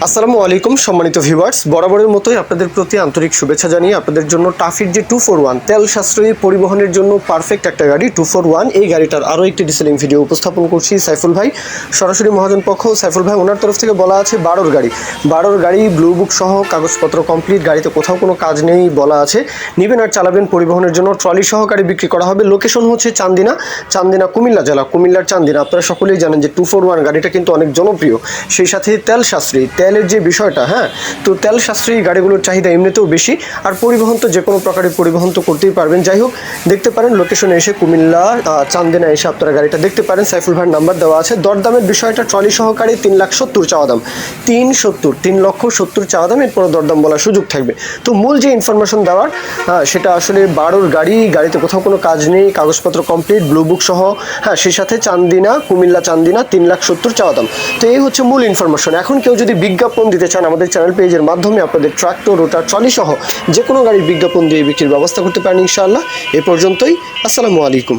আসসালামু আলাইকুম সম্মানিত ভিউয়ার্স, বরাবরের মতোই আপনাদের প্রতি আন্তরিক শুভেচ্ছা জানিয়ে আপনাদের জন্য টাফির যে 241 তেল সাশ্রয়ী পরিবহনের জন্য পারফেক্ট একটা গাড়ি 241, এই গাড়িটার আরও একটি ডিসেলিং ভিডিও উপস্থাপন করছি। সাইফুল ভাই, সরাসরি মহাজন পক্ষ সাইফুল ভাই, ওনার তরফ থেকে বলা আছে 12 গাড়ি ব্লু বুক সহ কাগজপত্র কমপ্লিট, গাড়িতে কোথাও কোনো কাজ নেই বলা আছে। নেবেন আর চালাবেন পরিবহনের জন্য, ট্রলি সহকারে বিক্রি করা হবে। লোকেশন হচ্ছে চান্দিনা কুমিল্লা জেলা, কুমিল্লার চান্দিনা। আপনারা সকলেই জানেন যে 241 গাড়িটা কিন্তু অনেক জনপ্রিয়, সেই সাথে তেল সাশ্রয়ী, তেলের যে বিষয়টা, হ্যাঁ, তো তেল সাশ্রয়ী গাড়িগুলোর চাহিদা এমনিতেও বেশি। আর পরিবহন তো যে কোনো প্রকারের পরিবহন তো করতেই পারবেন। যাই হোক, দেখতে পারেন লোকেশনে এসে কুমিল্লা চান্দিনা এসে আপনারা গাড়িটা দেখতে পারেন। সাইফুল ভাইয়ের নাম্বার দেওয়া আছে। দরদামের বিষয়টা ট্রলি সহকারে 3,70,000 চাওয়া দাম, 3,70,000 চাওয়া দাম, এরপর দরদাম বলার সুযোগ থাকবে। তো মূল যে ইনফরমেশন দেওয়ার, সেটা আসলে 12 গাড়ি, গাড়িতে কোথাও কোনো কাজ নেই, কাগজপত্র কমপ্লিট, ব্লু বুক সহ, হ্যাঁ, সেই সাথে কুমিল্লা চান্দিনা 3,70,000 চাওয়া দাম। তো এই হচ্ছে মূল ইনফরমেশন। এখন কেউ যদি বিজ্ঞাপন দিতে চান আমাদের চ্যানেল পেজের মাধ্যমে, আপনাদের ট্রাক্টর, রোটার, ট্রলি সহ যে কোনো গাড়ির বিজ্ঞাপন দিয়ে বিক্রির ব্যবস্থা করতে পারেন ইনশাআল্লাহ। এ পর্যন্তই, আসসালামু আলাইকুম।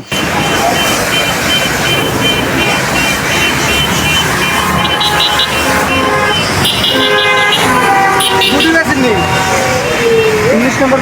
English number